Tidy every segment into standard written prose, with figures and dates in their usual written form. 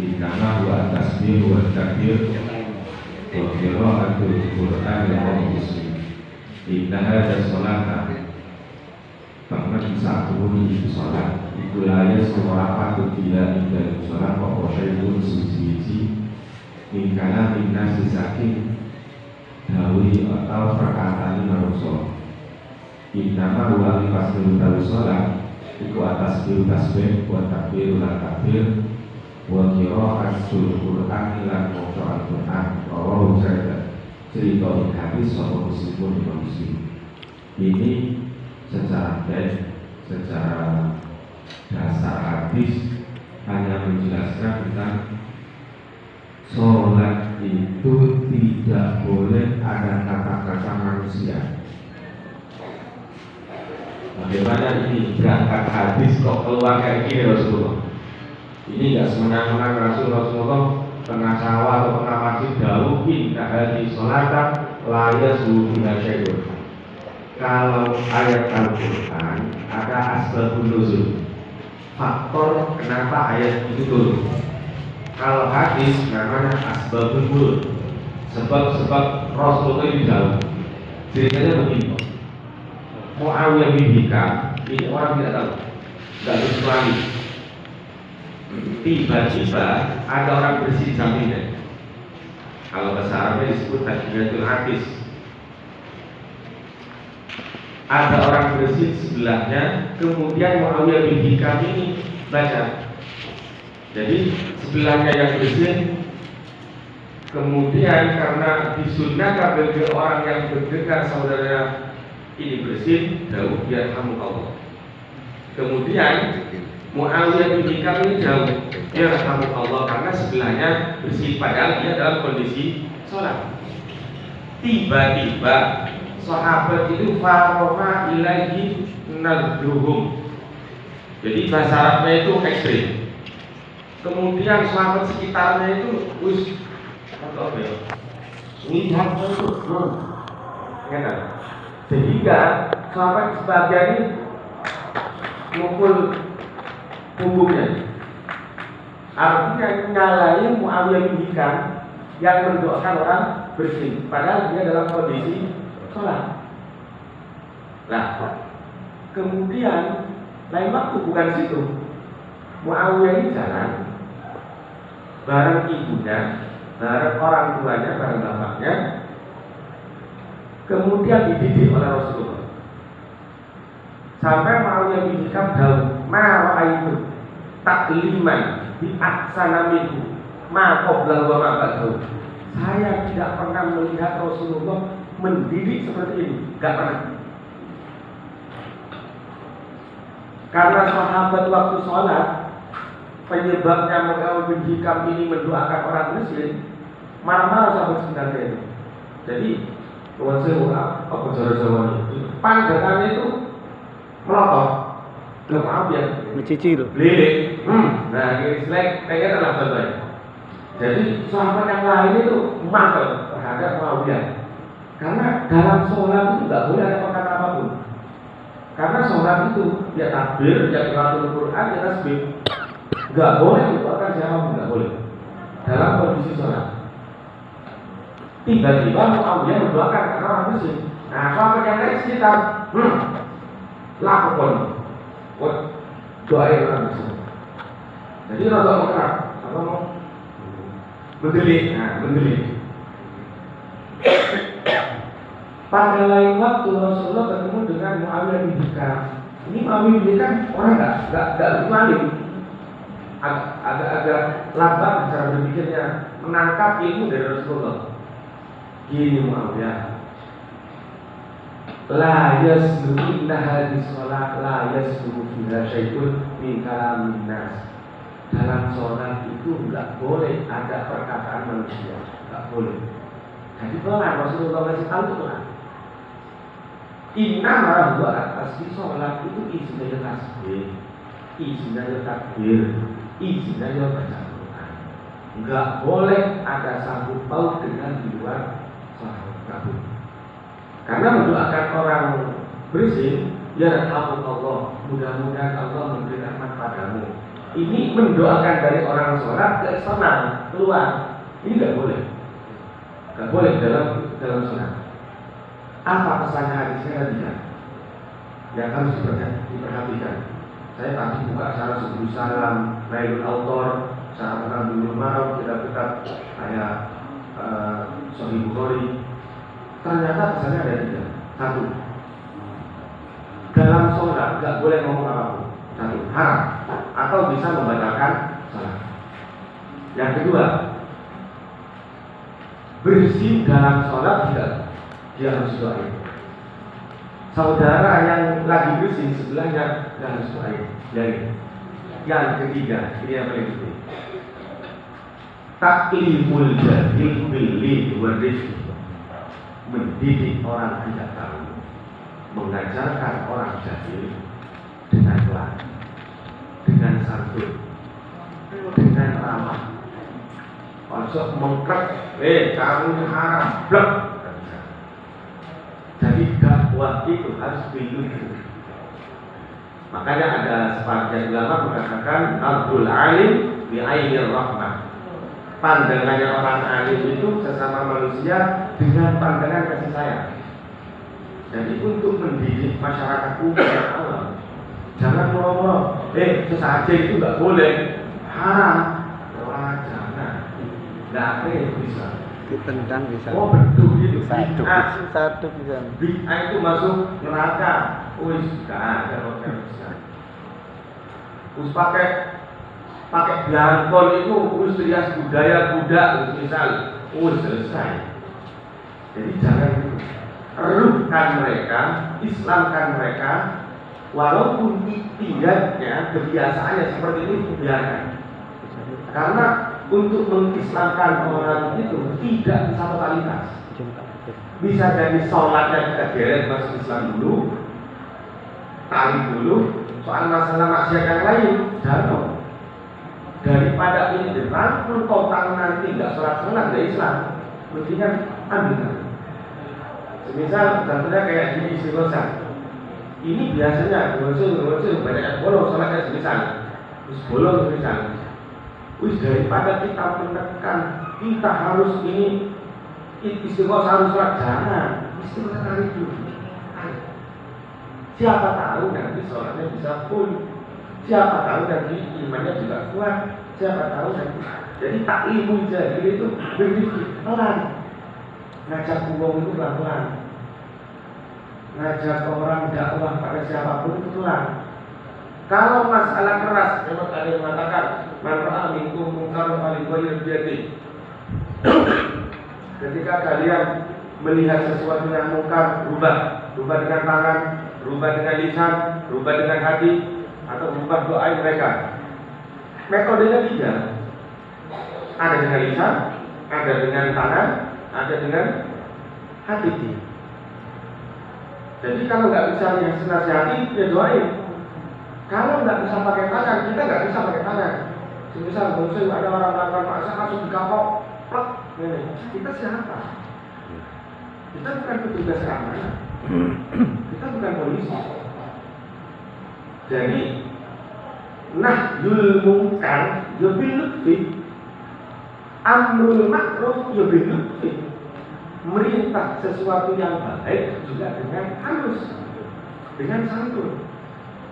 Innama huwa tasbih wa takbir wa qira'atul Qur'an wa muslim. Inna hadza sholata Bahkan saat turun itu sholat itu layak semua apa tu tidak dan sholat pokok itu suci Minkana minna sisakin dawi atau perkataan manusia. Innama huwa lifasmiru dawi sholat iku atas biru tasbih wa takbir ulang takbir wa qira'atul Qur'an lan maca al-Qur'an rawahu cerita hadis sahih Muslim Imam Muslim. Ini secara secara dasar hadis hanya menjelaskan tentang sholat itu tidak boleh ada kata-kata manusia. Bagaimana ini berangkat hadis kok keluar kayak gini Rasulullah? Ini nggak semena-mena Rasulullah tengah sawah atau tengah masjid daluin hadis sholatan layas bukan syai'un. Kalau ayat Al-Quran ada asbabun nuzul, faktor kenapa ayat itu turun. Kalau hadis namanya asbabun nuzul, sebab Rasulullah itu jauh. Ceritanya begini, Muawiyah bin Hikam ini orang tidak tahu, tidak bersuami. Tiba-tiba ada orang bersih sampingnya. Kalau bahasa Arabnya disebut takbiratul hadis. Ada orang bersih sebelahnya, kemudian Muawiyah bin Hikam ini baca. Jadi sebelahnya yang bersih, kemudian karena disunnahkan bagi orang yang berdekat saudaranya ini bersih, jauh dia kamu Allah. Kemudian Muawiyah bin Hikam ini jauh, dia kamu Allah karena sebelahnya bersih, padahal dia dalam kondisi sholat. Tiba-tiba sahabat itu faroma ilaihi nadruhum. Jadi bahasa Arabnya itu ekstrim. Kemudian sahabat sekitarnya itu apa ya? Lihatnya itu kan? Sehingga sahabat sebagian ini mukul punggungnya. Artinya nyalain Muawiyah bin Hikam yang mendoakan orang bersih, padahal dia dalam kondisi sholat. Nah, kemudian lain waktu bukan situ, Muawiyah ini jalan bareng ibunya, bareng orang tuanya, bareng bapaknya, kemudian dididik oleh Rasulullah. Sampai Muawiyah bin Hikam dalam ma'ra'aitu takliman bi aksana minhu ma qabla wa ma ba'dahu. Saya tidak pernah melihat Rasulullah mendidik seperti ini, gak pernah. Karena sahabat waktu sholat, penyebabnya Muawiyah bin Hikam ini mendoakan orang muslim, marah-marah sahabat sebenarnya itu. Jadi, kalau saya apa cara-cara ini, pandangannya itu melotot, nggak maaf ya, mencicil, lilik. Nah, ini selek, kayaknya adalah contohnya. Jadi sahabat yang lain itu marah terhadap Muawiyah. Karena dalam sholat itu tidak boleh ada perkata apapun. Karena sholat itu ya takbir, ya qiraatul Quran, ya tasbih. Nggak boleh mendoakan siapapun, nggak boleh. Dalam kondisi sholat. Tiba-tiba Muawiyah mendoakan karena orang muslim. Nah, sahabat yang lain sekitar, lakukan, buat doain orang muslim. Jadi rasa mengerap, apa mau mendelik, mendelik. Pada lain waktu Rasulullah bertemu dengan Muawiyah bin Hikam. Ini Muawiyah bin Hikam orang nggak berpaling, agak lambat cara berpikirnya, menangkap ilmu dari Rasulullah. Gini Muawiyah, la yasluhu inna hadis sholat la yasluhu fiha syai'un min kalamin nas. Dalam sholat itu nggak boleh ada perkataan manusia, nggak boleh. Jadi pelan Rasulullah masih tahu itu pelan. Inna marah dua atas di sholat itu isinya tasbih, isinya takbir, isinya baca Quran. Nggak boleh ada sangkut paut dengan di luar sholat kabut. Karena mendoakan orang bersih, ya Allah, mudah-mudahan Allah memberi rahmat padamu. ini mendoakan dari orang sholat ke eksternal, keluar. Ini nggak boleh. Nggak boleh dalam sholat. Apa pesannya hadisnya tidak? Yang harus diperhatikan. Saya tadi buka Syarah Subul Salam, Nailul Autor, Syarah Tanbihul Maruf, kitab-kitab kayak Sahih Bukhari. Ternyata pesannya ada tiga. Satu, dalam sholat nggak boleh ngomong apapun. Satu, haram atau bisa membatalkan sholat. Yang kedua, bersih dalam sholat tidak, dia harus doain. Saudara yang lagi bersih sebelahnya dia harus doain. Yang ketiga, ini yang paling penting, taklimul jahil bil wa rizki, mendidik orang tidak tahu, mengajarkan orang jahil dengan pelan, dengan santun, dengan ramah. Masuk mengkrek, kamu haram, blok. Jadi dakwah itu harus dilucu. Makanya ada sebagian ulama mengatakan Abdul Alim bi ainir rahmah. Pandangannya orang alim itu sesama manusia dengan pandangan kasih sayang. Jadi untuk mendidik masyarakat umum yang awam, jangan ngomong, sesajen itu nggak boleh, haram. Wah, jangan. Nggak ada yang bisa. Ditendang bisa. Oh betul itu. Satu bisa. Bid'ah itu masuk neraka. Wis nggak ada orang yang bisa. Terus pakai belangkon itu terus rias budaya budak misal, selesai. Jadi jangan ruhkan mereka, Islamkan mereka, walaupun ikhtiarnya, kebiasaannya seperti itu biarkan. Karena untuk mengislamkan orang itu tidak bisa totalitas. Bisa jadi sholatnya kita geret masuk Islam dulu, tarik dulu, soal masalah maksiat yang lain, jangan. Daripada ini dirangkul total nanti nggak sholat dari Islam, mendingan ambil. Semisal contohnya kayak di istiqosah, ini biasanya ngurus banyak yang bolong sholatnya semisal, terus bolong semisal. Daripada kita menekan, kita harus ini istiqosah harus sholat, jangan. Istiqosah tarik dulu. Siapa tahu nanti sholatnya bisa full. Siapa tahu nanti imannya juga kuat. Siapa tahu nanti. Jadi taklimul jahil itu begitu pelan. Ngajak uang itu pelan-pelan. Ngajak orang dakwah pada siapapun itu pelan. Kalau masalah keras, memang ada yang mengatakan man ra'a minkum munkaran falyughayyir biyadihi. Ketika kalian melihat sesuatu yang mungkar, rubah dengan tangan, rubah dengan lisan, rubah dengan hati, atau rubah doa mereka. Metodenya tiga. Ada dengan lisan, ada dengan tangan, ada dengan hati. Jadi kalau nggak bisa yang senasihati, ya doain. Kalau nggak bisa pakai tangan, kita nggak bisa pakai tangan. Misal, ada orang melakukan maksiat langsung dikapok, plek, kita siapa? Kita bukan petugas keamanan, kita bukan polisi. Jadi, nahyul munkar bil lutfi, amrul ma'ruf bil lutfi. Merintah sesuatu yang baik juga dengan halus, dengan santun.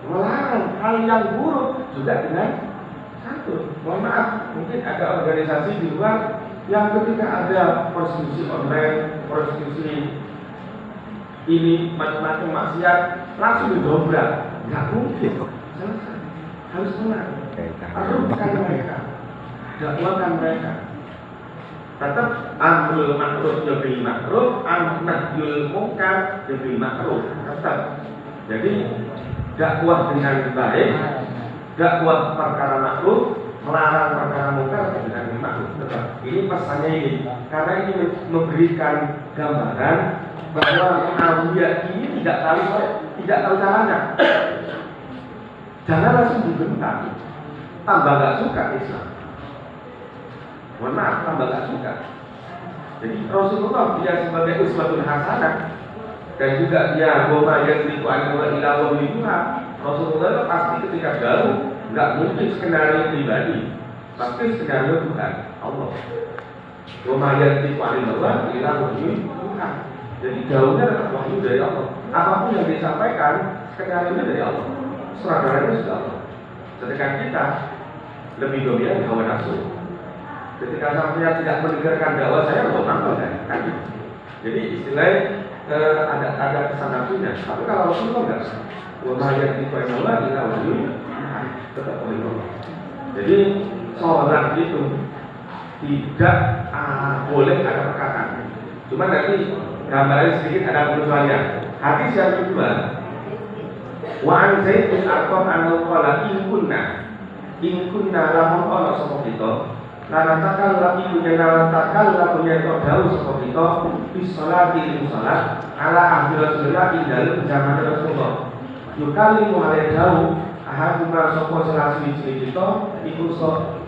Melarang hal yang buruk juga dengan santun. Mohon maaf, mungkin ada organisasi di luar yang ketika ada prostitusi online, prostitusi ini macam-macam maksiat langsung didobrak. Nggak mungkin. Selesai. Harus tenang. Arumkan mereka, dakwahkan mereka. Tetap amrul ma'ruf bil ma'ruf, nahyul munkar bil ma'ruf. Tetap. Jadi dakwah dengan baik, dakwah perkara makruf, melarang perkara munkar dengan makruf. Ini pesannya ini, karena ini memberikan gambaran bahwa Muawiyah ini tidak tahu caranya. Jangan langsung dibentak, tambah nggak suka Islam. Mohon maaf, tambah nggak suka. Jadi Rasulullah dia sebagai uswatun hasanah. Dan juga dia bahwa yang itu adalah ilawah lingkungan. Rasulullah itu pasti ketika jauh nggak mungkin skenario pribadi, tapi skenario Tuhan, Allah. Lumayan di paling bawah, kita wahyu Tuhan. Jadi jauhnya tetap wahyu dari Allah. Apapun yang disampaikan, skenario dari Allah. Suradaranya sudah Allah. Sedangkan kita lebih dominan hawa nafsu. Ketika saya tidak mendengarkan dakwah saya, mau nonton kan? Jadi istilahnya ada kesan nafsunya. Tapi kalau Rasulullah enggak, lumayan di paling bawah, kita wahyu tetap wahyu Allah. Jadi sholat itu tidak boleh ada perkataan. Cuma nanti gambarnya sedikit ada pengecualiannya. Hadis yang kedua, wa an Zaid bin Arqam annahu qala in kunna lamun ana sapa kita lanatakan lagi punya dawuh sapa kita fi sholati salat ala ahli Rasulullah ing dalem zaman Rasulullah. Yukalimu alai dawuh ahaduma sapa salah siji kita iku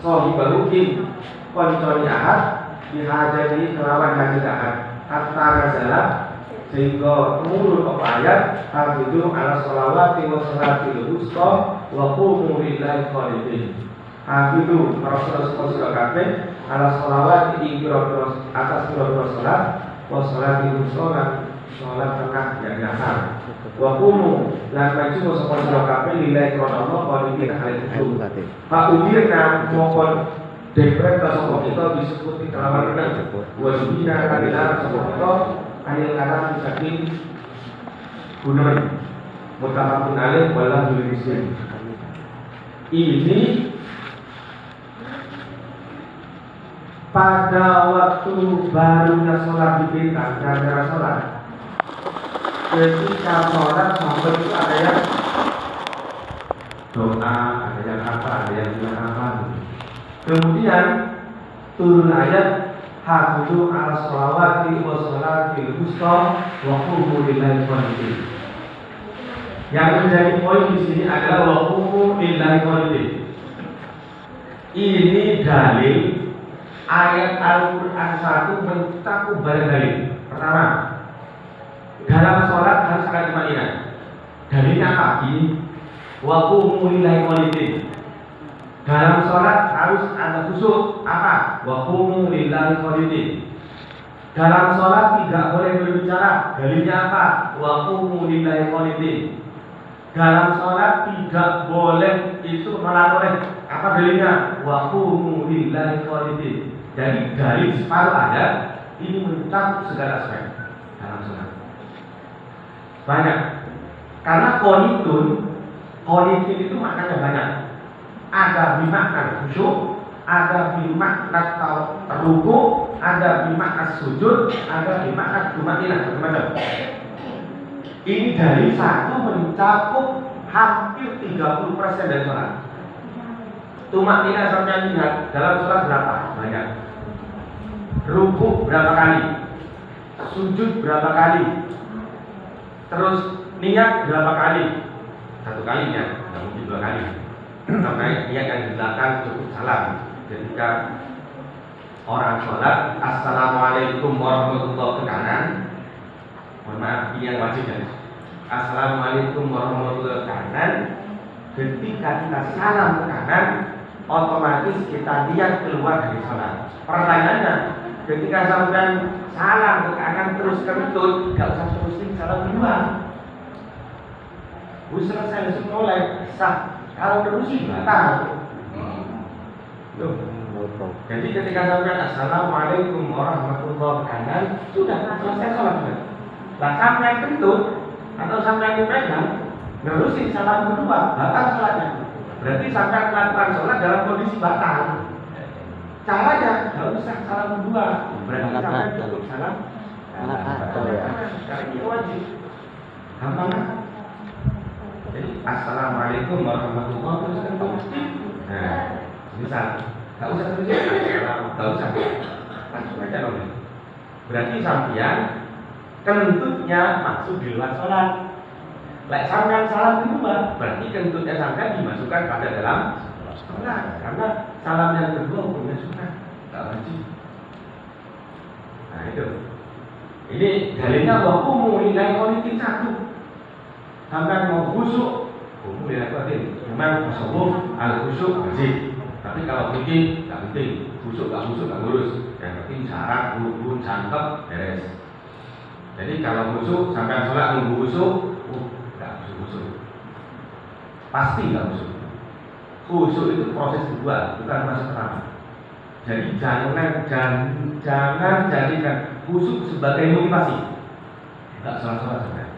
sahibahu ing koncone ahad dihajati kelawan hajat ahad hatta nazalah sehingga menurut ayat hafidu ala sholawati wa sholatil wusta wa qumu lillahi qanitin. Hafidu Rasulullah SAW ala sholawati ing atas pira-pira sholat wa sholatil wusta sholat rakaat yang dasar wa qumu lan maju sapa sira kabeh lillahi qanitin qanitin hal itu. Pak udirna mongkon dekret sapa kita disebut kelawan renang wa subina kalilah sapa kita anil kalam saking gunung mutafaqun alaih wala muslim. Ini pada waktu barunya sholat diberikan gara-gara sholat. Ketika sholat sampai itu ada yang doa, ada yang apa, ada yang bilang apa. Kemudian turun ayat hafizu ala sholawati wa sholatil wusta wa qumu lillahi qanitin. Yang menjadi poin di sini adalah wa qumu lillahi qanitin. Ini dalil ayat Al-Quran 1 mencakup banyak dalil. Pertama, dalam sholat harus ada tumanina. Dalilnya apa? Ini wa qumu lillahi qanitin. Dalam sholat harus ada khusyuk. Apa? Wa qumu lillahi qanitin. Dalam sholat tidak boleh berbicara. Dalilnya apa? Wa qumu lillahi qanitin. Dalam sholat tidak boleh itu melalui. Apa dalilnya? Wa qumu lillahi qanitin. Jadi dari separuh ayat ini mencakup segala aspek dalam sholat. Banyak. Karena qanitin itu maknanya banyak. Ada bimakna khusyuk, ada bimakna ruku, ada bimakna sujud, ada bimakna tumanina, macam-macam. Ini dari satu mencakup hampir 30% dari sholat. Tumanina sampai lihat dalam sholat berapa? Banyak. Ruku berapa kali? Sujud berapa kali? Terus niat berapa kali? Satu kalinya, nggak mungkin dua kali. Makanya dia yang di belakang cukup salam ketika orang sholat assalamualaikum warahmatullahi ke kanan. Mohon maaf, ini yang wajib ya. Assalamualaikum warahmatullahi ke kanan. Ketika kita salam ke kanan, otomatis kita lihat keluar dari sholat. Pertanyaannya, ketika sampai salam ke kanan terus kentut, nggak usah terusin salam kedua. Selesai langsung mulai sah. Kalau terusin batal. Jadi ketika sampai assalamualaikum warahmatullahi wabarakatuh sudah selesai sholat. Nah sampai kentut atau sampai dipegang, nerusin salam kedua, batal sholatnya. Berarti sampai melakukan sholat dalam kondisi batal. Caranya nggak usah salam kedua, berarti sampai cukup salam. Karena ini wajib. Gampang kan? Jadi assalamualaikum warahmatullahi wabarakatuh. Nah, misal, nggak usah tulis nggak usah, langsung aja dong. Berarti sampean kentutnya maksud di luar sholat. Lek sampean salam kedua, berarti kentutnya sampean dimasukkan pada dalam sholat. Karena salam yang kedua hukumnya sunnah, nggak wajib. Nah itu. Ini dalilnya wa qumu lillahi qanitin 1. Sampai mau khusyuk umum ya berarti memang tasawuf al khusyuk wajib, tapi kalau fikih nggak penting, khusyuk nggak ngurus, yang penting syarat, rukun, cangkep, beres. Jadi kalau khusyuk sampai sholat nunggu khusyuk, nggak khusyuk, pasti nggak khusyuk. Khusyuk itu proses kedua, bukan proses pertama. Jadi jangan jadikan khusyuk sebagai motivasi. Nggak sholat sebenarnya.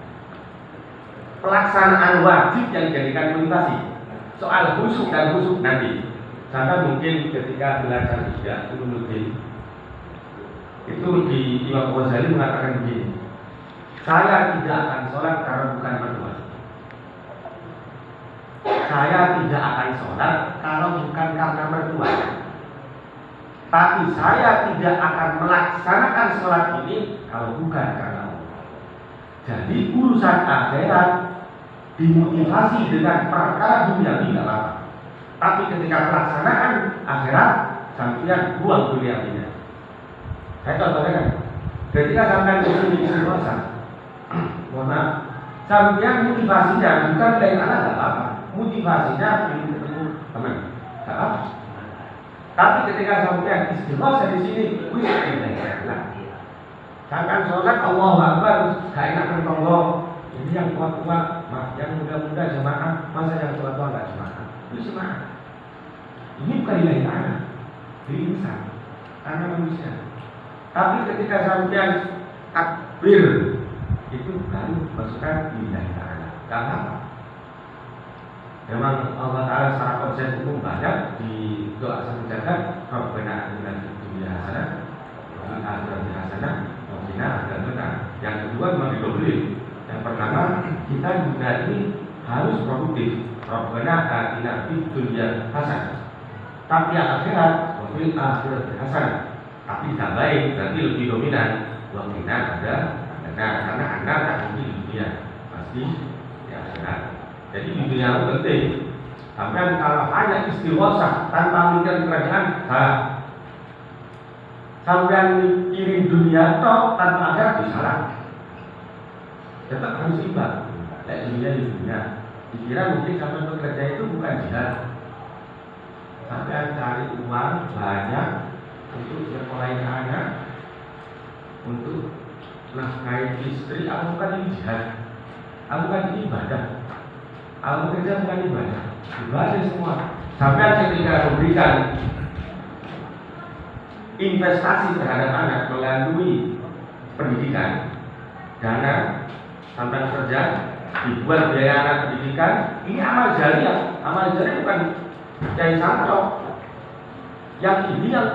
Pelaksanaan wajib yang dijadikan motivasi. Soal khusyuk dan khusyuk nanti. Karena mungkin ketika belajar tidak itu di Imam Ghazali mengatakan begini. Saya tidak akan sholat karena bukan mertua. Saya tidak akan sholat kalau bukan karena mertua. Tapi saya tidak akan melaksanakan sholat ini kalau bukan karena Allah. Jadi urusan akhirat dimotivasi dengan perkara dunia tidak apa. Tapi ketika pelaksanaan akhirat, sampean buang duniawinya. Saya contohkan, ketika sampean di sini istiqomah, mohon maaf, sampean motivasinya bukan dari anak tidak apa. Motivasinya ingin ketemu teman, tidak apa. Tapi ketika sampean istiqomah di sini, wis tidak. Sampean sholat Allahu Akbar, gak enak bertonggo. Ini yang kuat-kuat, yang muda-muda jemaah, masa yang tua-tua nggak jemaah? Itu jemaah. Ini bukan ilahi ta'ala, diri insan, karena manusia. Tapi ketika sampean takbir, itu baru masukkan ilahi ta'ala. Karena apa? Memang Allah Ta'ala secara konsep umum banyak di doa menjaga Rabbana atina fid dunya hasanah wa fil akhirati hasanah wa qina adzabannar. Yang kedua memang didobeli. Yang pertama, kita juga ini harus produktif. Rabbana atina fid dunya hasanah. Tapi yang akhirat, wa fil akhirati hasanah. Tapi ditambahin berarti lebih dominan. Wa qina adzabannar, karena Anda tak mungkin di dunia, pasti di akhirat. Jadi di dunia itu penting. Sampai kalau hanya istighosah tanpa mikir kerajaan, salah. Sampai mikirin dunia toh tanpa akhirat, salah. Tetap harus imbang. Kayak dunia di dunia. Dikira mungkin sampai bekerja itu bukan jihad. Sampai cari uang banyak untuk sekolahin anak, untuk nafkahi istri. Aku bukan ini jihad. Aku bukan ini ibadah. Aku bekerja bukan ibadah. Ibadah semua. Sampai ketika memberikan investasi terhadap anak melalui pendidikan, dana sampai kerja, dibuat biaya anak pendidikan, ini amal jariah. Amal jariah bukan dari santo. Yang ini yang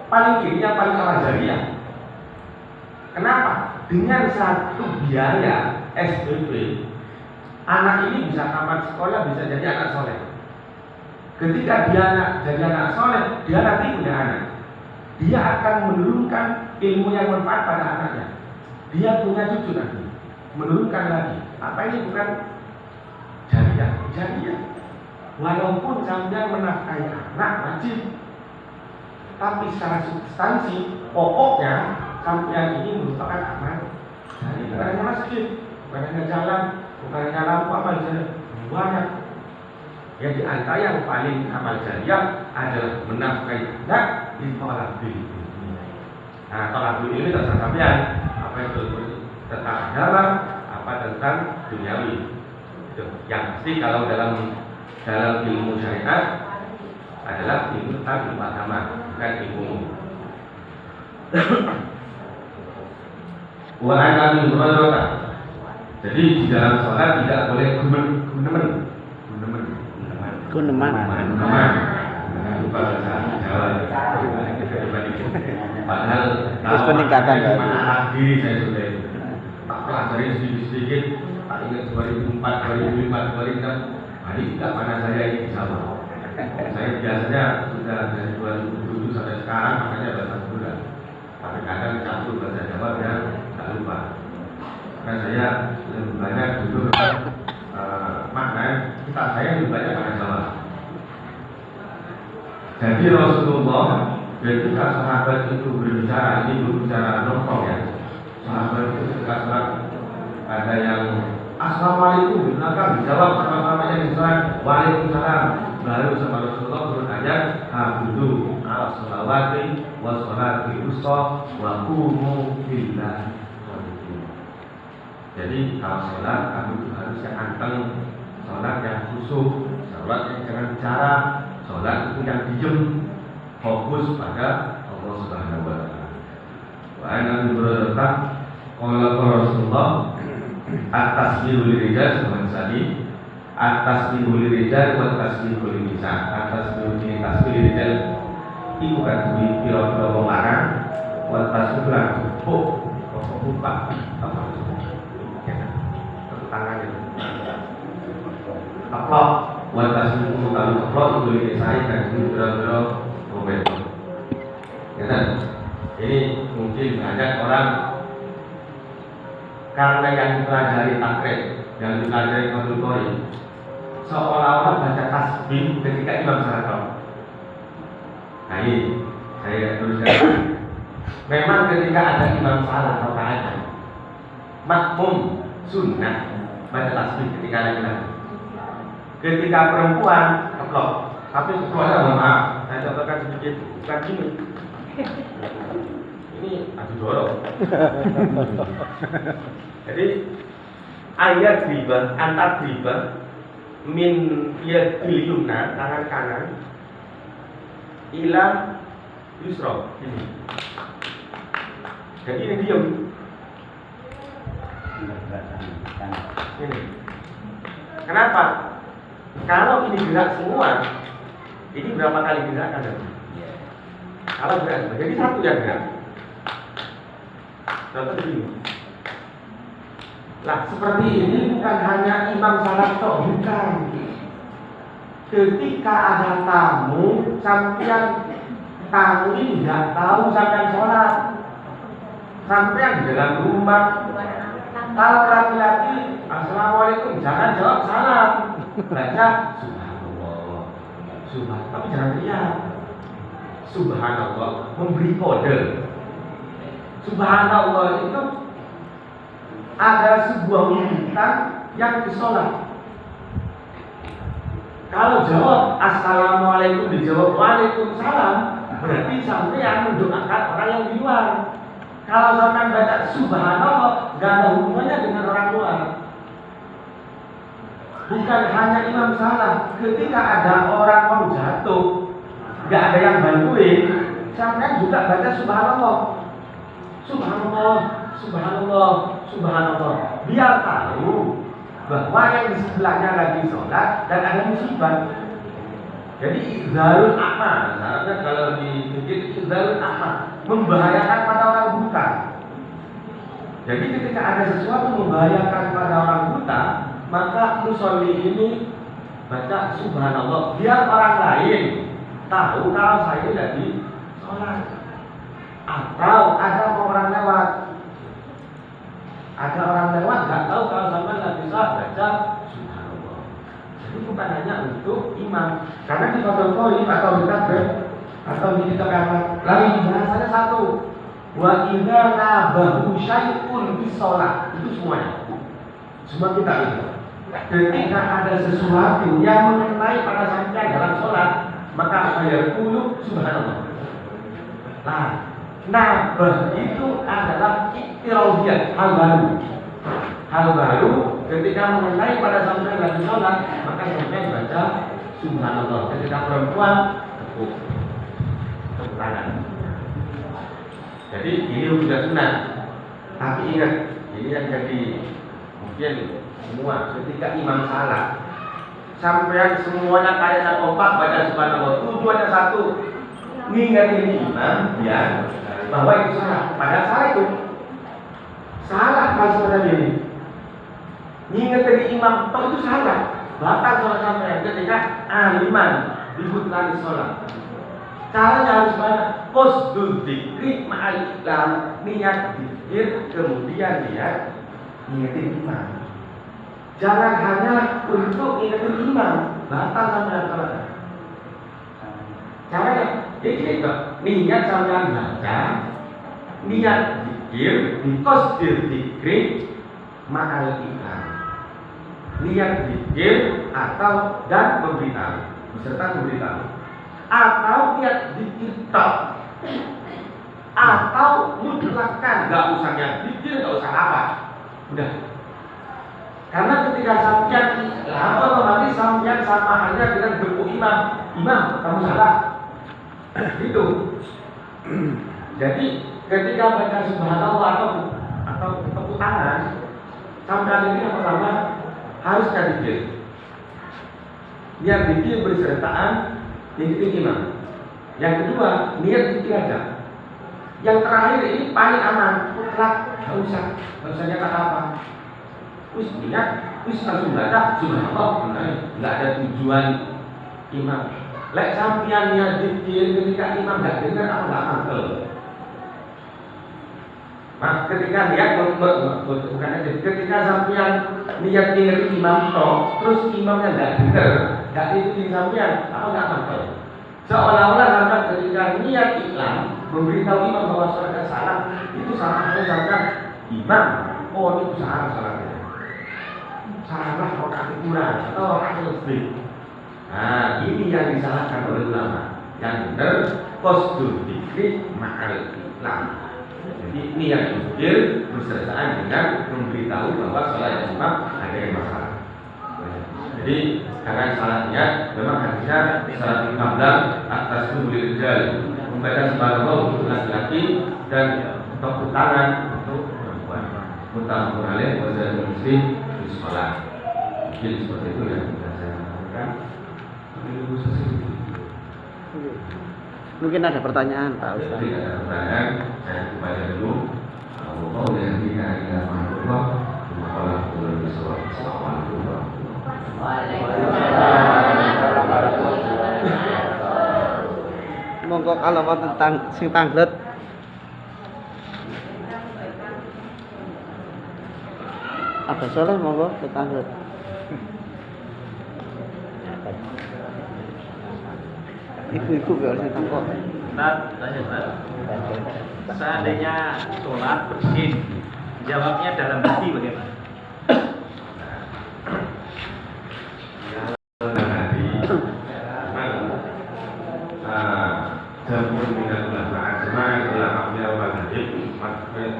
paling ini yang paling amal jariah. Kenapa? Dengan satu biaya SPP, anak ini bisa tamat sekolah, bisa jadi anak soleh. Ketika dia jadi anak soleh, dia nanti punya anak. Dia akan menurunkan ilmu yang bermanfaat pada anaknya. Dia punya cucu nanti, menurunkan lagi. Apa ini bukan jariah? Jariah. Walaupun sampai menafkahi anak wajib, tapi secara substansi pokoknya sampai ini merupakan amal. Jadi bukan hanya masjid, bukan hanya jalan, bukan hanya lampu amal jariah, banyak. Yang di antara yang paling amal jariah adalah menafkahi anak di tolak bil. Nah, tolak bil ini terserah sampean apa itu tentang agama, apa tentang duniawi. Itu. Yang pasti kalau dalam ilmu syariat adalah ilmu tentang ilmu agama, bukan ilmu. Wa an Hurairah. Jadi di dalam sholat tidak boleh guneman. Lupa bahasa Jawa. Padahal terus peningkatan diri saya sudah itu. Tak pelajari sedikit-sedikit. Tak ingat 2004, 2005, 2006. Hari tidak mana saya ini bisa. Saya biasanya sudah dari 2007 sampai sekarang makanya bahasa bulan. Tapi kadang campur bahasa Jawa ya tak lupa. Karena saya lebih banyak dulu makna kita saya lebih banyak bahasa Jawa. Jadi Rasulullah ketika sahabat itu berbicara, ini berbicara nongkrong ya. Sahabat itu ketika sholat ada yang Assalamualaikum, maka dijawab sama-sama yang disalam, Waalaikumsalam. Baru sama Rasulullah turun ayat, Hafidu ala sholawati wa sholatil wusta wa qumu lillahi qanitin. Jadi kalau sholat kamu itu harusnya anteng, sholat yang khusyuk, sholat yang jangan bicara, sholat itu yang diam, fokus pada Allah Subhanahu wa taala. Wa ana berkata qala Rasulullah at-tasbihu lirijal sama tadi at-tasbihu lirijal wa tasbihu linisa. At-tasbihu lirijal iku kan duwi pira-pira wong lanang, wa tasbihu lan buka apa tangan itu aplok wa tasbihu kalau aplok itu linisa kan duwi pira-pira wong wedok. Ya, ini mungkin banyak orang karena yang dipelajari takrib, yang dipelajari konsultori, seolah-olah baca tasbih ketika imam salat. Nah ini saya teruskan. Memang ketika ada imam salat rakaat, makmum sunnah baca tasbih ketika ada imam. Ketika perempuan keplok, tapi keploknya mohon maaf, saya contohkan sedikit, bukan gini. Ini adu dorong. Jadi ayat riba antar riba min yadil yumna tangan kanan ila yusra ini. Jadi ini diam. Ini. Kenapa? Kalau ini gerak semua, ini berapa kali gerakan? Kalau gerak semua, jadi satu yang gerak. Contoh begini. Lah seperti ini bukan hanya imam salat toh, bukan. Ketika ada tamu, sampean tamu ini tidak tahu sampean sholat. Sampean di dalam rumah. Kalau laki-laki, assalamualaikum, jangan jawab salam. Baca subhanallah, subhanallah, tapi jangan teriak. Subhanallah memberi kode. Subhanallah itu ada sebuah wiwitan yang disolat. Kalau jawab assalamualaikum dijawab waalaikumsalam, berarti sampean mendoakan orang yang di luar. Kalau sampean baca subhanallah, gak ada hubungannya dengan orang luar. Bukan hanya imam salah, ketika ada orang mau jatuh, gak ada yang bantuin, sampean juga baca subhanallah. Subhanallah, subhanallah, subhanallah. Biar tahu bahwa yang di sebelahnya lagi sholat dan ada musibah. Jadi idzarul a'ma, syaratnya kalau dipikir idzarul a'ma, membahayakan pada orang buta. Jadi ketika ada sesuatu membahayakan pada orang buta, maka musolli ini baca subhanallah biar orang lain tahu kalau saya lagi sholat. Atau ada orang lewat, nggak tahu kalau sampai nggak bisa baca subhanallah. Jadi bukan hanya untuk imam, karena di konsultori atau di takbir atau di kamar lagi bahasanya satu. Wa idza nabahu syai'un fi shalah, itu semuanya. Semua kita ini. Ketika ada sesuatu yang mengenai pada sampai dalam sholat, maka saya qulu subhanallah. Nabah itu adalah iktirafiyah, hal baru. Hal baru ketika mengenai pada sampai lagi sholat, maka sampai baca subhanallah. Ketika perempuan tepuk tangan. Jadi ini sudah sunat. Tapi ingat, ini yang jadi mungkin semua ketika imam salah, sampai semuanya kayak kompak baca subhanallah. Tujuannya satu, ngingetin imam ya bahwa itu salah. Padahal salah itu salah maksudnya ini. Ngingetin imam toh itu salah. Batal sholat sampai ketika aliman dibutuhkan sholat. Caranya harus mana? Qasdul dzikri ma'al iklam, niat zikir kemudian niat ngingetin imam. Jangan hanya untuk ngingetin imam, batal sampai sholat. Caranya jadi niat sampai baca, niat zikir, qasdul dzikri ma'al iklam. niat zikir atau dan memberitahu, beserta memberitahu, atau niat zikir tok, atau mutlakkan nggak usah niat zikir, nggak usah apa, udah. Karena ketika sampean apa otomatis sampean sama halnya dengan berku imam kamu salah, itu. Jadi ketika baca subhanallah atau tepuk tangan, sampean ini yang pertama harus zikir. Niat zikir bersertaan diikuti imam. Yang kedua, niat zikir aja. Yang terakhir ini paling aman, mutlak, nggak usah nyata apa. Wis niat, wis langsung baca subhanallah, nggak ada tujuan imam. Lek sampean niat zikir ketika imam nggak dengar, apa nggak mantel. Mas, ketika niat bukan aja, ketika sampean niat dengar imam toh, terus imamnya nggak dengar, nggak ikutin sampean, apa nggak mantel. Seolah-olah sampean ketika niat iklan memberitahu imam bahwa sholatnya salah, itu sama halnya sampean imam, oh ini salah sholatnya, salah rakaat kurang atau rakaat lebih. Nah, ini yang disalahkan oleh ulama. Yang benar qasdul dzikri ma'al iklan. Jadi ini yang zikir bersertaan dengan memberitahu bahwa sholat imam ada yang masalah. Jadi jangan salah niat. Memang hadisnya salat qabla atas boleh rijal, membaca subhanallah untuk laki-laki dan tepuk tangan untuk perempuan. Muttafaqun alaih wa zada muslim di sholat. Mungkin seperti itu yang bisa saya sampaikan. Mungkin ada pertanyaan Pak Ustaz. Jadi ada pertanyaan, saya baca dulu. Allah yang tidak ada makhluk, Allah boleh disebut. Assalamualaikum warahmatullahi. Monggo kalau mau tentang sing tanglet. Apa soleh monggo tanglet. Ibu-ibu biar saya tangkap. Tanya Pak. Seandainya sholat bersin, jawabnya dalam hati bagaimana? Dalam hati, jamur minal ulama, semangat ulama minal madhab,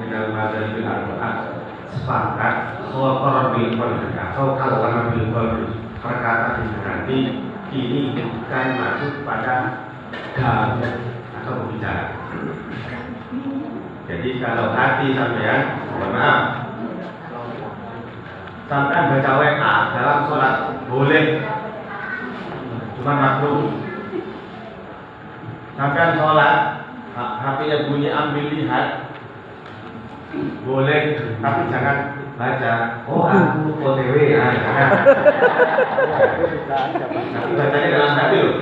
minal madhab bil Al-Quran, sepakat khotor bil qalbi atau kalama bil qalbi, perkata di hati ini bukan masuk pada gaul atau berbicara. Jadi kalau hati sampean, mohon maaf, sampean baca WA dalam sholat boleh, cuma makruh. Sampean sholat, HP-nya bunyi ambil lihat, boleh, tapi jangan baca. Oh aku OTW, jangan. Tapi bacanya dalam hati loh.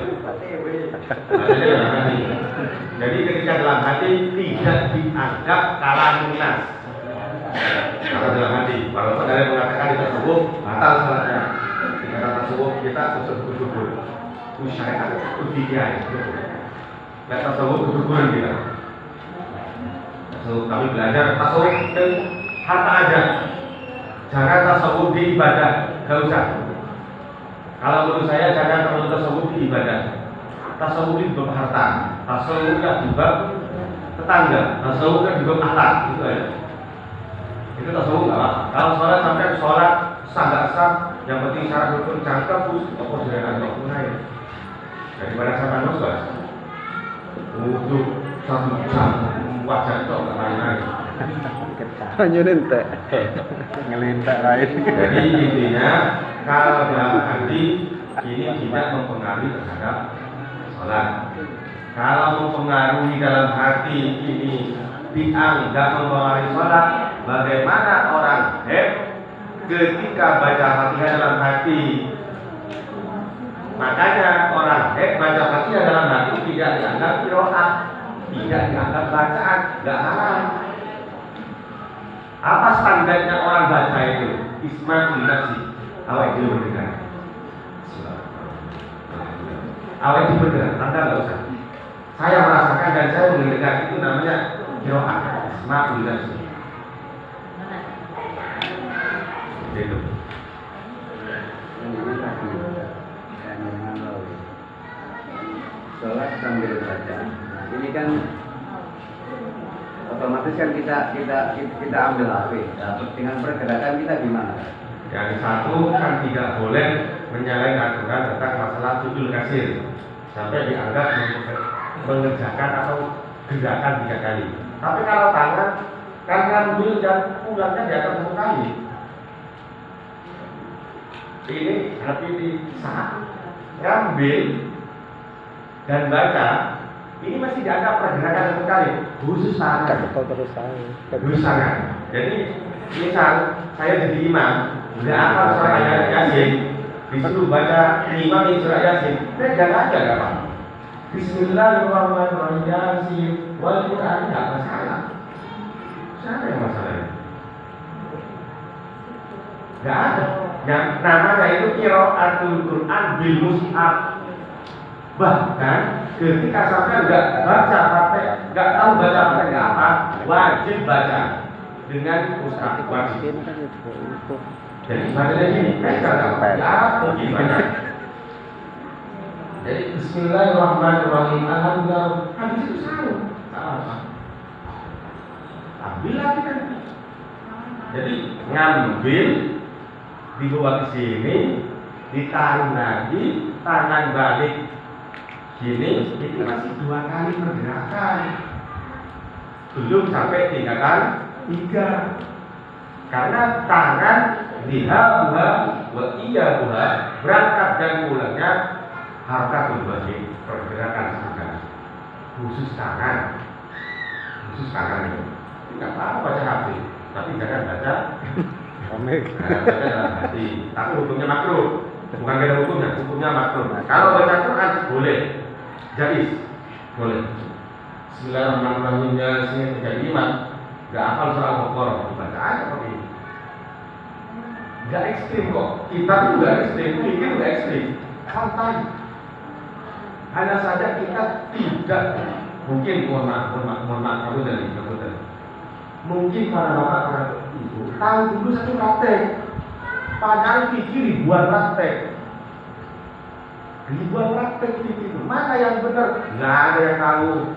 Bacanya dalam hati. Jadi ketika dalam hati tidak dianggap kalamun nas. Kalau dalam hati, kalau saudara mengatakan di tasawuf batal salatnya. Di kata tasawuf kita usul-usul. Syariat ujian. Nggak tasawuf kedudukan kita. Tasawuf kami belajar tasawuf dan harta aja. Jangan tasawuf di ibadah, gak usah. Kalau menurut saya jangan terlalu tasawuf di ibadah. Tasawuf di bab harta, tasawuf di bab tetangga, tasawuf di bab akhlak, itu aja. Itu tasawuf nggak apa. Kalau sholat sampai sholat sah nggak sah, yang penting syarat rukun cangkep, terus tokoh dengan tokoh lain. Daripada sampai nuswas, untuk 1 jam wajah itu nggak main-main. Hanya nentek. Ngelintek lain. Jadi intinya kalau dalam hati ini tidak mempengaruhi terhadap sholat. Kalau mempengaruhi dalam hati ini dianggap mempengaruhi sholat, bagaimana orang ketika baca Fatihah dalam hati? Makanya orang baca Fatihah dalam hati tidak dianggap qiraat, tidak dianggap bacaan, nggak haram. Apa standarnya orang baca itu? Ismaul nafsi. Awak itu berdengar. Awak itu berdengar. Anda nggak usah. Saya merasakan dan saya mendengar itu namanya qiraat. Ismaul nafsi. Itu. sambil baca. Ini kan otomatis kan kita ambil HP. Nah, dengan pergerakan kita gimana? Yang satu kan tidak boleh menyalahi aturan tentang masalah sujud kasir sampai dianggap mengerjakan atau gerakan 3 kali. Tapi kalau tangan kan ngambil dan pulangnya di atas 1 kali. Ini tapi di saat ngambil dan baca ini masih dianggap pergerakan 1 kali, khusus tangan. Khusus tangan. Jadi misal saya jadi imam, nggak hafal surah Yasin, disuruh baca imam ini surah Yasin, pegang aja nggak apa. Bismillahirrahmanirrahim Yasin wal Quran nggak masalah. Siapa yang masalahnya? Nggak ada. Yang namanya itu qiraatul Quran bil mushaf. Bahkan ketika sampai nggak baca Fatih, nggak tahu baca Fatih apa, wajib baca dengan mushaf wajib. Jadi bacanya gini, ya gimana? Jadi Bismillahirrahmanirrahim. Alhamdulillah. Habis itu salah. Ambil lagi kan. Jadi ngambil dibawa ke sini, ditaruh lagi, tangan balik sini, itu masih 2 kali pergerakan. Belum sampai tingkatan 3. Karena tangan dihabuha wa iya buha berangkat dan pulangnya harakatul wajib, pergerakan tangan. Khusus tangan itu. Tidak apa-apa baca HP, tapi jangan baca komik. Baca dalam hati. Tapi hukumnya makruh. Bukan beda hukumnya makruh. Kalau baca Quran boleh, jais, boleh. Bismillahirrahmanirrahim. Yasin jadi imam, nggak hafal surah Al-Baqarah, dibaca aja seperti ini. Nggak ekstrim kok. Kita tuh nggak ekstrim, pikir nggak ekstrim, santai. Hanya saja kita tidak mungkin mohon maaf kamu dari. Mungkin para bapak para ibu tahu dulu satu praktek, padahal fikir ribuan praktek fikir itu. Mana yang benar? Nggak ada yang tahu.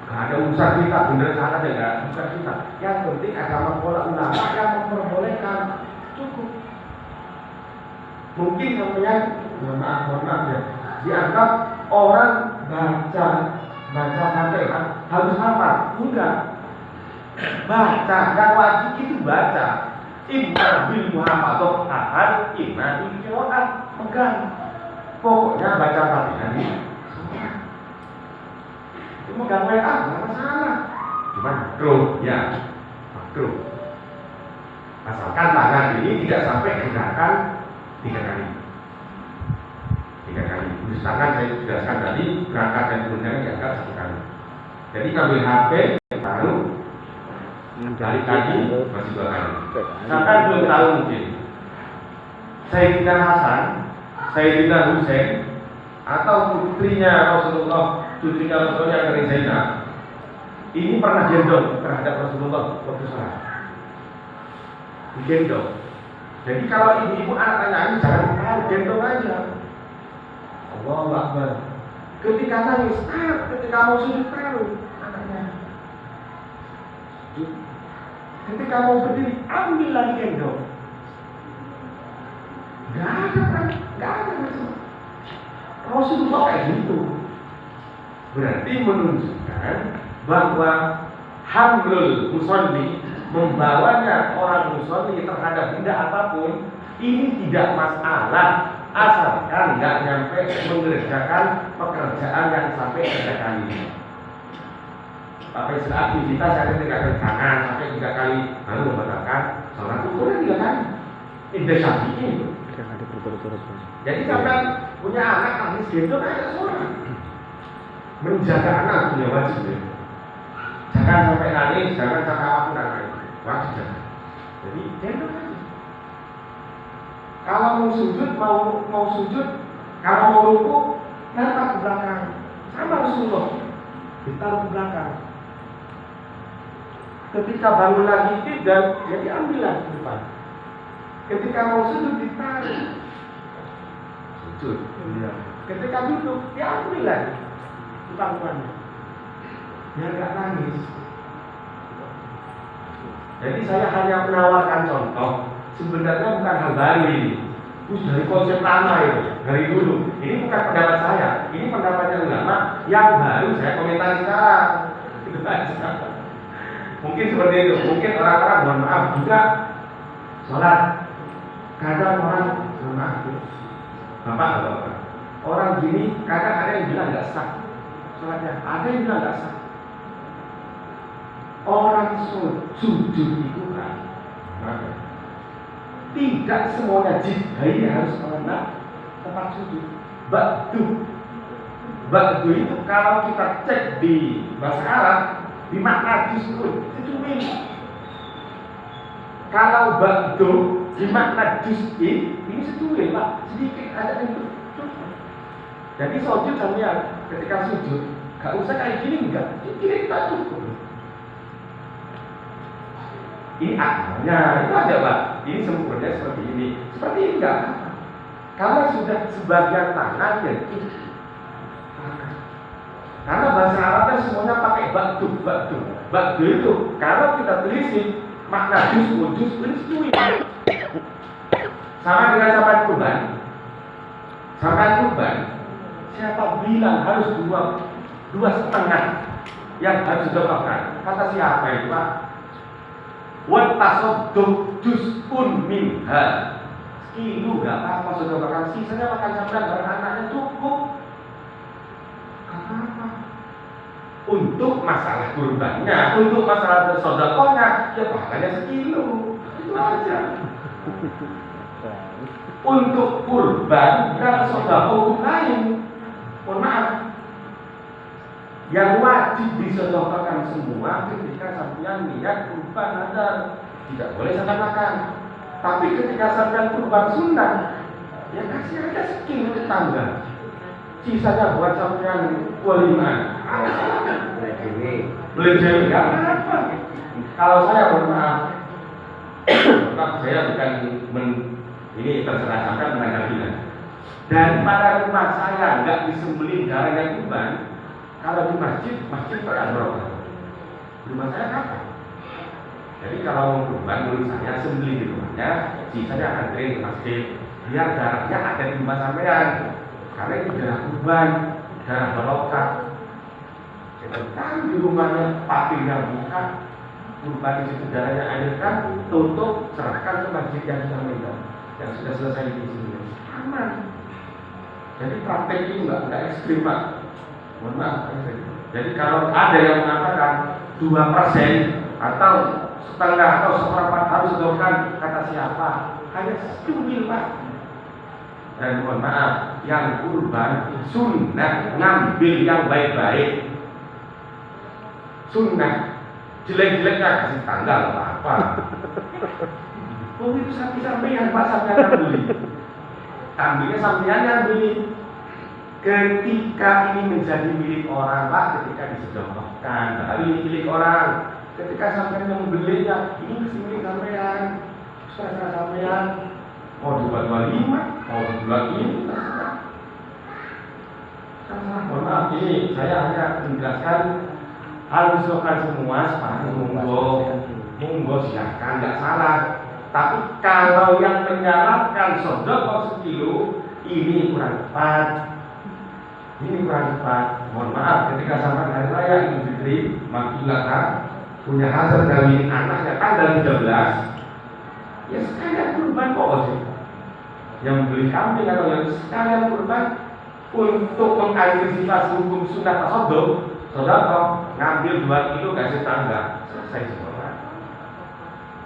Nggak ada urusan kita benar salah ya, nggak urusan kita. Yang penting agama pola ulama yang memperbolehkan cukup. Mungkin namanya mohon maaf ya, dianggap orang baca Fatihah harus hafal. Enggak. Baca, yang wajib itu baca. Imma bil muhafadzah ahad, imma bil qiraat, pegang. Pokoknya baca Fatihah ini. Itu megang WA enggak masalah. Cuma makruh, ya. Makruh. Asalkan tangan ini tidak sampai gerakan 3 kali. 3 kali. Khusus tangan saya jelaskan tadi, berangkat dan turunnya diangkat 1 kali. Jadi ambil HP, taruh kali masih 2 kali. Sampai belum tahu mungkin Sayyidina Hasan, Sayyidina Husain, atau putrinya Rasulullah, cucunya Rasulullah dari Zainab, ini pernah gendong terhadap Rasulullah waktu sholat. Gendong. Jadi kalau ibu-ibu anak nangis jangan tahu, gendong aja. Allahu Akbar. Ketika nangis, ketika mau sujud taruh anaknya. Ketika mau berdiri, ambil lagi gendong. Gak ada macam. Rasulullah kayak gitu. Berarti menunjukkan bahwa hamlul musolli, membawanya orang musolli terhadap benda apapun, ini tidak masalah asalkan nggak nyampe mengerjakan pekerjaan yang sampai 3 kali. Sampai saat aktivitas saya ketika tangan sampai 3 kali baru membatalkan sholat itu boleh 3 kali. Indah Syafi'i itu. Jadi sampai punya anak nangis gitu aja sholat. Menjaga anak punya wajib ya. Jangan sampai nangis, jangan sampai apapun nangis. Wajib jangan. Jadi gendong aja. Kalau mau sujud, kalau mau ruku, nampak ke belakang. Sama Rasulullah, ditaruh ke belakang. Ketika bangun lagi tidak, ya diambil lagi ke depan. Ketika mau sujud ditaruh. Sujud. Ketika duduk, diambil lagi. pangkuannya, biar nggak nangis. Jadi saya hanya menawarkan contoh, sebenarnya bukan hal baru ini. Terus dari konsep lama itu, dari dulu. Ini bukan pendapat saya, ini pendapatnya ulama yang baru saya komentari sekarang. Itu aja. Mungkin seperti itu, mungkin orang-orang mohon maaf juga sholat. Kadang orang mohon maaf, bapak, orang gini kadang ada yang bilang nggak sah sholatnya, ada yang bilang nggak sah. Orang sujud itu kan, tidak semuanya jihai harus mengenal tempat sujud. Ba'du itu kalau kita cek di bahasa Arab, di makna juz'un itu milik. Kalau ba'du di makna juz'i ini setuil lah, sedikit ada itu. Jadi sujud sampean ketika sujud gak usah kayak gini, enggak, ini tak cukup. Ini akalnya, itu aja Pak. Ini sempurna seperti ini. Seperti ini enggak apa-apa. Karena sudah sebagian tangan ya itu. Karena bahasa Arabnya semuanya pakai ba'du. Ba'du itu kalau kita telisik makna juz ini sama dengan sampai kurban. Sampai kurban, siapa bilang harus dua setengah yang harus didoakan? Kata siapa itu Pak? Wa tasaddaq juz'un minha. Sekilo enggak apa-apa sudah makan, sisanya makan sampean bareng anaknya cukup. Apa-apa. Untuk masalah kurbannya, untuk masalah sedekahnya, ya pahalanya sekilo. Itu aja. Untuk kurban dan sedekah hukum lain. Mohon maaf. Yang wajib disedekahkan semua ketika sampean niat kurban ada, tidak boleh sampai makan. Tapi ketika sampean kurban sunnah, ya kasih aja sekian tetangga. Sisanya buat sampean waliman. Boleh jadi nggak apa-apa. Kalau saya mohon maaf, saya bukan ini terserah sampean menanggapinya. Daripada rumah saya nggak disembelih darahnya kurban. Kalau di masjid berapa? Rumah saya kapan? Jadi kalau mau kurban menurut saya sembelih di rumahnya, sisanya antri ke masjid, biar darahnya ada di rumah sampean. Karena itu darah kurban, darah barokah. Kan di rumahnya papilnya buka, kurban di situ darahnya alirkan, tutup, serahkan ke masjid yang sudah meninggal, yang sudah selesai di sini. Aman. Jadi praktek itu nggak ekstrim Pak. Mohon maaf. Jadi kalau ada yang mengatakan 2% atau setengah atau seperempat harus dilakukan, kata siapa? Hanya setuju Pak. Dan mohon maaf, yang kurban sunnah ngambil yang baik-baik. Sunnah jelek-jeleknya kasih tanggal apa? Oh itu sapi sampean Pak, sampean yang beli. Kambingnya sampean yang beli. Ketika ini menjadi milik orang Pak, ketika disedekahkan, baru ini milik orang. Ketika sampean yang membelinya, ini masih milik sampean. Terserah sampean mau dibuat walimah, mau dibuat ini, terserah. Mohon maaf, ini saya hanya menjelaskan hal misalkan semua seperti monggo silakan, nggak salah. Tapi kalau yang menyalahkan sedekah sekilo, ini kurang tepat. Ini kurang tepat. Mohon maaf, ketika sampai hari raya Idul Fitri, Makilah punya hasil kawin anaknya tanggal 13, ya sekalian kurban kok sih. Yang beli kambing atau yang sekalian kurban untuk mengantisipasi hukum sunnah tasadduk, sedekah ngambil 2 kilo kasih tangga, selesai semua.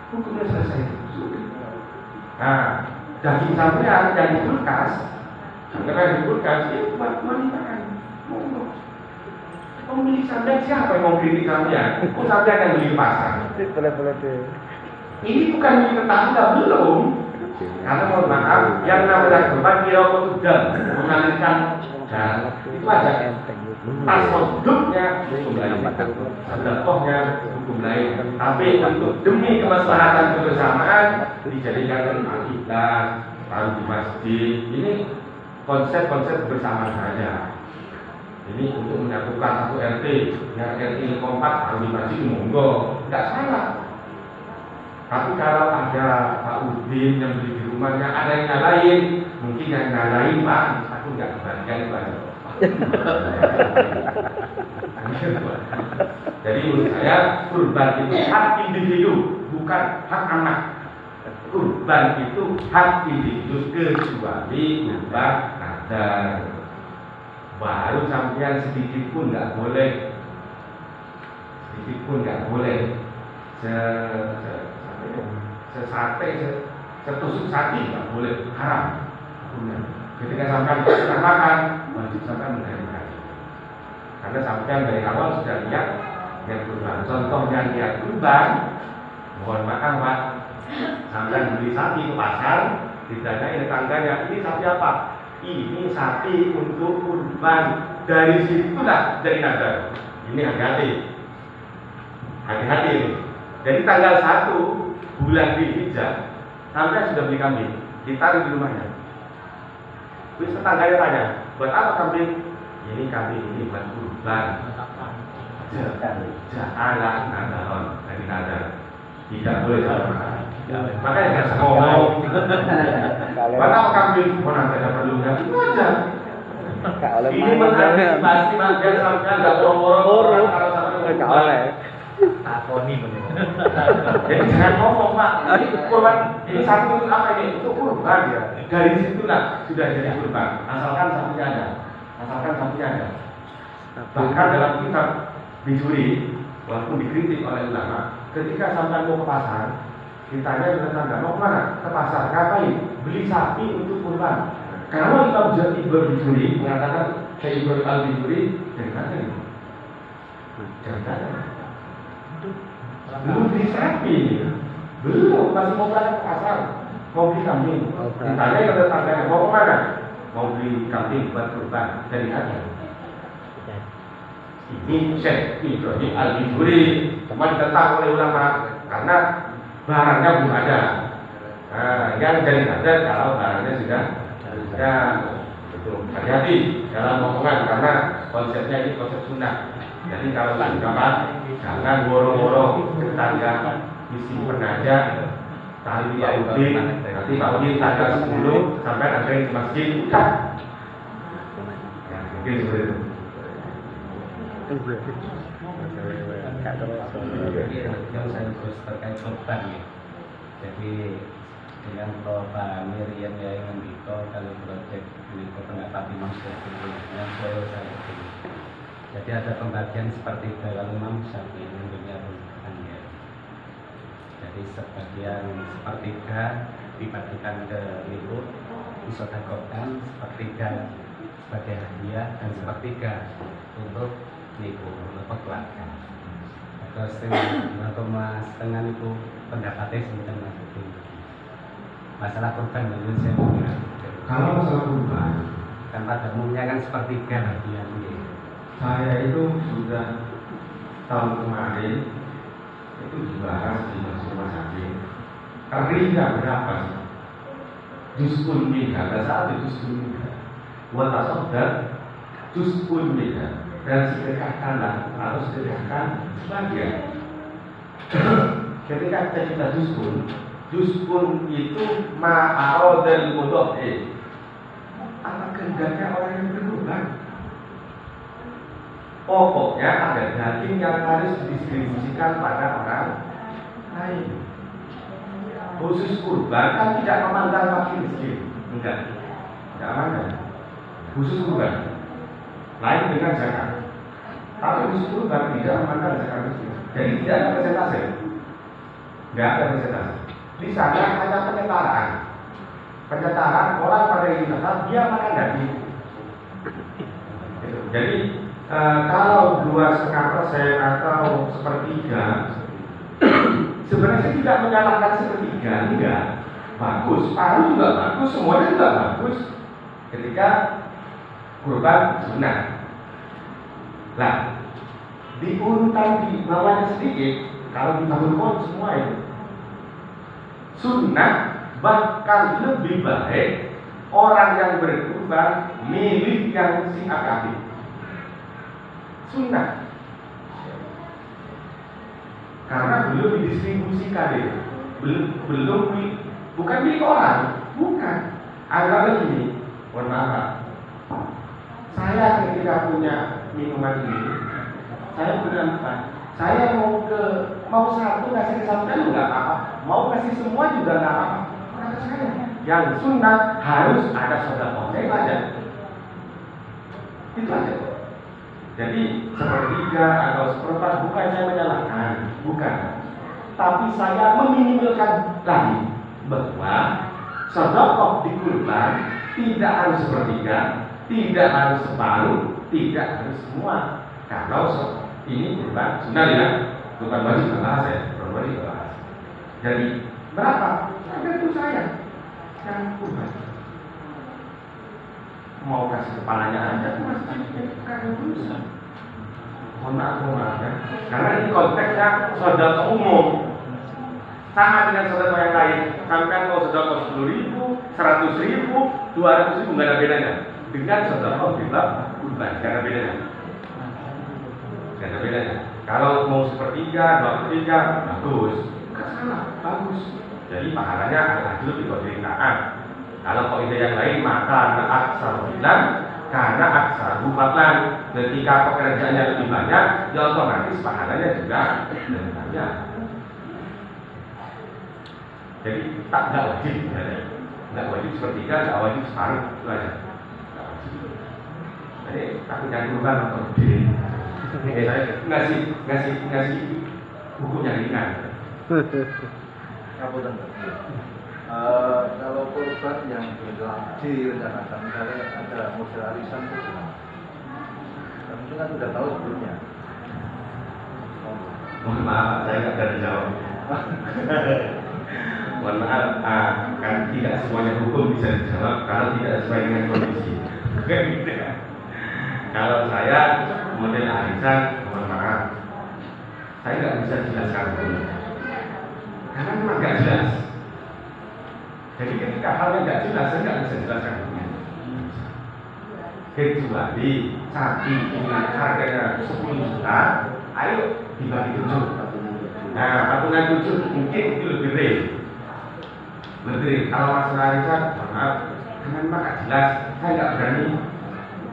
Hukumnya selesai. Nah, daging sampean yang di kulkas, karena di kulkas itu buat makan. Pemilik sampean siapa yang mau kritik sampean? Kok sampean yang beli pasar? Ini bukan milik tetangga, belum. Karena mohon maaf, yang namanya kurban kira kutudam mengalirkan darah itu aja. Tasoduknya hukum lain, sedekahnya hukum lain. Tapi untuk demi kemaslahatan kebersamaan dijadikan akidah, taruh di masjid. Ini konsep-konsep bersama saja. Ini untuk menyatukan satu RT, yang RT ini kompak harus dibagi monggo, tidak salah. Tapi kalau ada Pak Udin yang beli di rumahnya, ada yang nyalain, mungkin yang nyalain Pak, aku nggak kebagian Pak. Jadi menurut saya kurban itu hak individu, bukan hak anak. Kurban itu hak individu kecuali kurban nadar. Baru sampean sedikit pun nggak boleh, setusuk sapi nggak boleh, haram. Ketika sampean sedang makan, wajib sampean menghadiri. Karena sampean dari awal sudah lihat yang kurban. Contohnya lihat kurban, mohon maaf Pak, sampean beli sapi ke pasar, ditanyai tetangganya, ini sapi apa? Ini sapi untuk kurban. Dari situlah jadi nadar. Ini hati-hati ini. Jadi tanggal 1 bulan Dzulhijjah sampai sudah beli kambing, ditaruh di rumahnya. Terus tetangganya tanya, buat apa kambing? Ini kambing ini buat kurban. Ja'ala nadaron, dari nadar. Tidak boleh sama. Makanya jangan ngomong. Mana kambing mau nanti ada perlunya itu aja. Ini mengantisipasi makan sampai nggak borong-borong kalau sampai oleh. Takoni bener. Jadi jangan ngomong Pak. Ini kurban. Ini satu untuk apa ini? Untuk kurban ya. Dari situlah sudah jadi kurban. Asalkan sapinya ada. Bahkan dalam kitab Bijuri, walaupun dikritik oleh ulama, ketika sampai mau ke pasar, ditanya dengan tetangga, mau kemana? Ke pasar, ngapain? Beli sapi untuk kurban. Kalau Imam Bijuri mengatakan, saya Ibrahim Al-Bijuri, dari mana ini? Dari mana? Belum beli sapi, belum, masih mau berangkat ke pasar, mau beli kambing. Ditanya ke tetangganya, mau kemana? Mau beli kambing buat kurban. Dari mana? Ini Syekh Ibrahim Al-Bijuri, cuma ditentang oleh ulama karena barangnya belum ada. Nah, yang jadi nadar kalau barangnya sudah ada. Betul. Hati-hati dalam omongan karena konsepnya ini konsep sunnah. Jadi kalau dapat jangan borong-borong tetangga disimpan aja. Tali Pak Udin, nanti Pak Udin tanggal 10 sampai ada yang di masjid. Ya, mungkin seperti itu. Yang saya terus terkait korban ya. Jadi dengan Pak Miriam ya yang itu kalau proyek ini pendapat Imam Syafi'i yang saya ini. Jadi ada pembagian seperti dalam Imam Syafi'i yang menyebutkan ya. Jadi sebagian sepertiga dibagikan ke ibu, disedekahkan, sepertiga sebagai hadiah dan sepertiga untuk ibu untuk keluarga. Terus untuk setengah itu pendapatnya sebentar masuk masalah kurban itu saya mau bilang. Kalau masalah kurban, Kan pada umumnya kan sepertiga hadiah ini. saya itu sudah tahun kemarin itu dibahas di rumah sakit. Ringga berapa sih? Juskun tiga, ada saat itu juskun tiga. Watasok dan juskun tiga. Dan sedekahkanlah atau sedekahkan sebagian. Ketika kita juskun itu ma'arod dan bodoh apa kehendaknya orang yang berkurban. Pokoknya ada daging yang harus didistribusikan pada orang lain. Khusus kurban kan tidak memandang fakir miskin, tidak memandang. Khusus kurban lain dengan zakat. Tapi khusus kurban tidak memandang zakat miskin. Jadi tidak ada persentase, tidak ada persentase. Di sana hanya penyetaraan orang pada ini dia makan daging. Jadi kalau 2,5% atau sepertiga, sebenarnya tidak menyalahkan sepertiga, enggak. Bagus, paru juga bagus, semuanya juga bagus. Ketika kurban sunnah. Nah, di urutan di bawahnya sedikit, kalau dibangun semua itu sunnah, bahkan lebih baik orang yang berkurban milik yang si akabir. sunnah. Karena belum didistribusikan itu, bukan milik orang, bukan. Anggaplah gini, mohon maaf, saya ketika punya minuman ini, saya punya 4, saya mau satu kasih ke sampean nggak apa-apa, mau kasih semua juga nggak apa-apa. Kata saya, yang sunnah harus ada sedekahnya itu aja, itu aja. Jadi sepertiga atau seperempat bukan saya menyalahkan, bukan. Tapi saya meminimalkan lagi bahwa sedekah di kurban tidak harus sepertiga, tidak harus separuh, tidak harus semua. Kalau ini kurban sunnah ya, kurban wajib bahas ya, kurban wajib bahas. Jadi berapa? Tergantung saya yang kurban. Mau kasih kepalanya aja masih karena dosa. Mohon maaf ya. Karena ini konteksnya sedekah umum. Sama dengan sedekah yang lain. Sampai mau sedekah 10.000, 100.000, 200.000 nggak ada bedanya. Dengan sedekah di bab kurban nggak ada bedanya. Nggak ada bedanya. Kalau mau sepertiga, 2/3 bagus. Nggak salah, bagus. Jadi pahalanya adil di kodrinaan. Kalau kaidah yang lain maka aksar bilang karena aksar bufatan ketika pekerjaannya lebih banyak, ya otomatis pahalanya juga lebih banyak. Jadi nggak wajib, nggak wajib sepertiga, nggak wajib separuh itu aja. Jadi aku nyari kurban atau gede, saya ngasih hukumnya ringan. Kalau korban yang direncanakan misalnya ada model arisan itu gimana? Kamu kan sudah tahu sebelumnya. Mohon maaf, saya nggak berani jawab. Mohon maaf, kan tidak semuanya hukum bisa dijawab kalau tidak sesuai dengan kondisi. Kalau saya model arisan, mohon maaf, saya nggak bisa jelaskan dulu, karena memang nggak jelas. Jadi ketika hal yang nggak jelas, saya nggak bisa jelaskan dulu. Kecuali sapi ini harganya 10 juta, ayo dibagi 7. Nah, patungan 7 mungkin itu lebih real. Lebih kalau masalah arisan, maaf, karena memang nggak jelas, saya nggak berani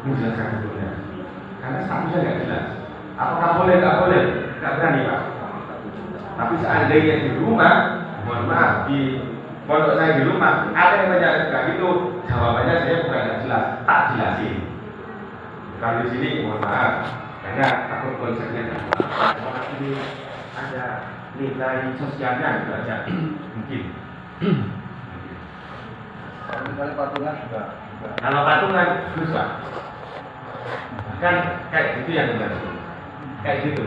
menjelaskan dulunya. Karena statusnya nggak jelas. Apakah boleh, nggak boleh? Nggak berani, Pak. Tapi seandainya di rumah, mohon maaf, di pondok saya di rumah, ada yang tanya kayak gitu, jawabannya saya bukan nggak jelas, tak jelasin. Kalau di sini, mohon maaf, karena takut konsepnya ini ada nilai sosialnya gitu aja, mungkin. Kalau misalnya patungan juga. Kalau patungan, susah. Kan kayak gitu yang benar. Kayak gitu.